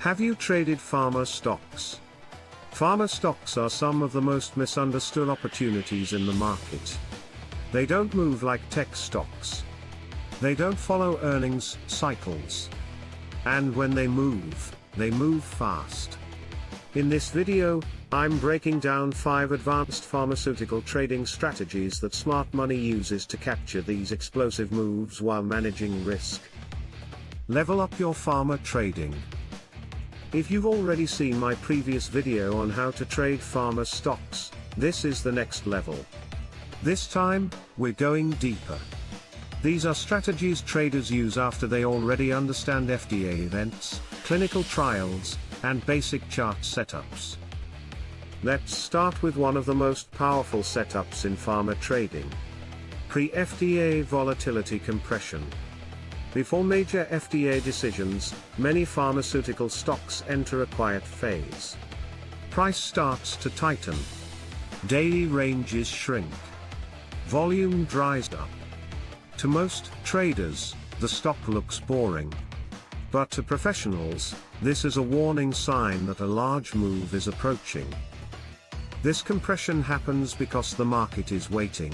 Have you traded pharma stocks? Pharma stocks are some of the most misunderstood opportunities in the market. They don't move like tech stocks. They don't follow earnings cycles. And when they move fast. In this video, I'm breaking down 5 advanced pharmaceutical trading strategies that smart money uses to capture these explosive moves while managing risk. Level up your pharma trading. If you've already seen my previous video on how to trade pharma stocks, this is the next level. This time, we're going deeper. These are strategies traders use after they already understand FDA events, clinical trials, and basic chart setups. Let's start with one of the most powerful setups in pharma trading. Pre-FDA volatility compression. Before major FDA decisions, many pharmaceutical stocks enter a quiet phase. Price starts to tighten. Daily ranges shrink. Volume dries up. To most traders, the stock looks boring. But to professionals, this is a warning sign that a large move is approaching. This compression happens because the market is waiting.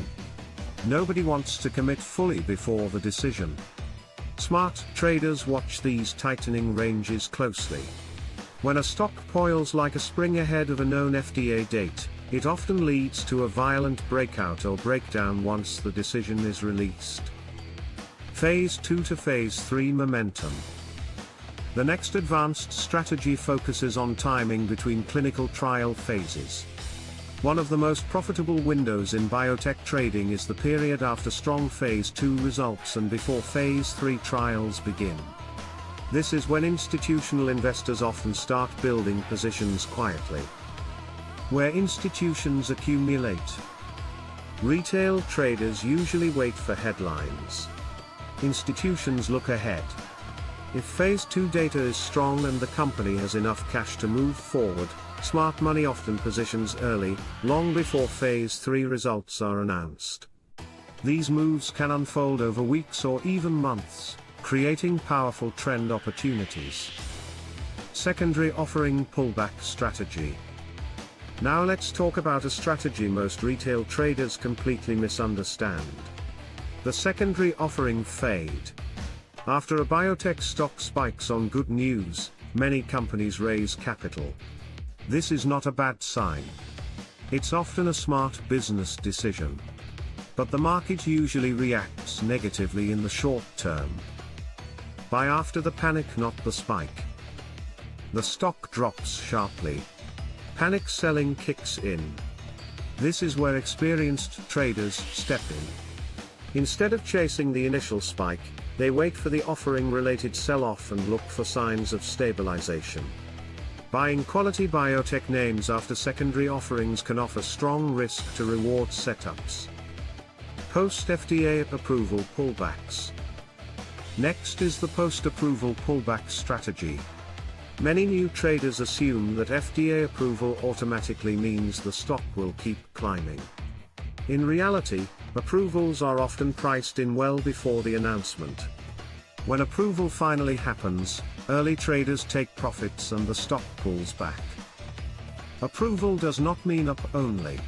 Nobody wants to commit fully before the decision. Smart traders watch these tightening ranges closely. When a stock coils like a spring ahead of a known FDA date, it often leads to a violent breakout or breakdown once the decision is released. Phase 2 to Phase 3 momentum. The next advanced strategy focuses on timing between clinical trial phases. One of the most profitable windows in biotech trading is the period after strong Phase 2 results and before Phase 3 trials begin. This is when institutional investors often start building positions quietly. Where institutions accumulate. Retail traders usually wait for headlines. Institutions look ahead. If Phase 2 data is strong and the company has enough cash to move forward, smart money often positions early, long before Phase 3 results are announced. These moves can unfold over weeks or even months, creating powerful trend opportunities. Secondary offering pullback strategy. Now let's talk about a strategy most retail traders completely misunderstand. The secondary offering fade. After a biotech stock spikes on good news, many companies raise capital. This is not a bad sign. It's often a smart business decision. But the market usually reacts negatively in the short term. Buy after the panic, not the spike. The stock drops sharply. Panic selling kicks in. This is where experienced traders step in. Instead of chasing the initial spike, they wait for the offering-related sell-off and look for signs of stabilization. Buying quality biotech names after secondary offerings can offer strong risk to reward setups. Post-FDA approval pullbacks. Next is the post-approval pullback strategy. Many new traders assume that FDA approval automatically means the stock will keep climbing. In reality, approvals are often priced in well before the announcement. When approval finally happens, early traders take profits and the stock pulls back. Approval does not mean up only.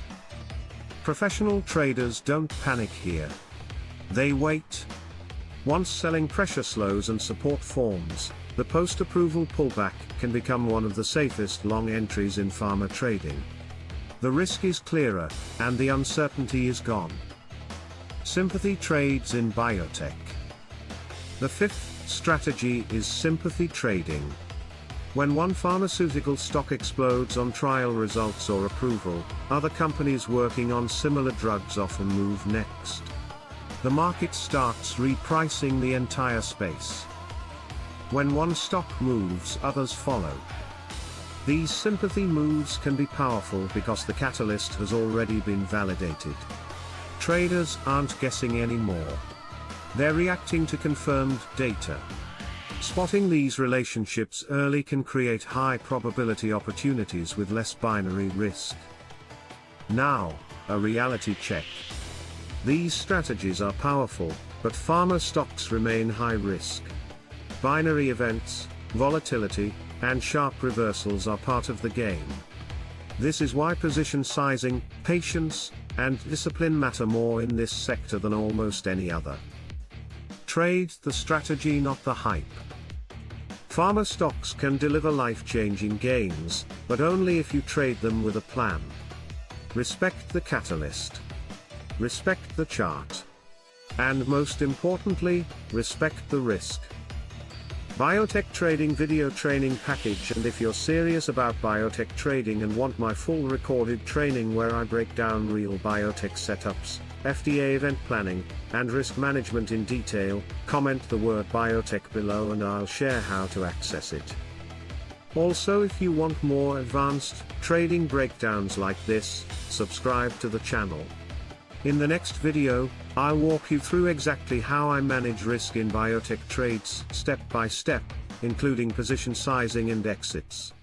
Professional traders don't panic here. They wait. Once selling pressure slows and support forms, the post-approval pullback can become one of the safest long entries in pharma trading. The risk is clearer, and the uncertainty is gone. Sympathy trades in biotech. The fifth strategy is sympathy trading. When one pharmaceutical stock explodes on trial results or approval, other companies working on similar drugs often move next. The market starts repricing the entire space. When one stock moves, others follow. These sympathy moves can be powerful because the catalyst has already been validated. Traders aren't guessing anymore. They're reacting to confirmed data. Spotting these relationships early can create high probability opportunities with less binary risk. Now, a reality check. These strategies are powerful, but pharma stocks remain high risk. Binary events, volatility, and sharp reversals are part of the game. This is why position sizing, patience, and discipline matter more in this sector than almost any other. Trade the strategy, not the hype. Pharma stocks can deliver life-changing gains, but only if you trade them with a plan. Respect the catalyst. Respect the chart. And most importantly, respect the risk. Biotech Trading Video Training Package. And if you're serious about biotech trading and want my full recorded training where I break down real biotech setups, FDA event planning, and risk management in detail, comment the word biotech below and I'll share how to access it. Also, if you want more advanced trading breakdowns like this, subscribe to the channel. In the next video, I'll walk you through exactly how I manage risk in biotech trades, step by step, including position sizing and exits.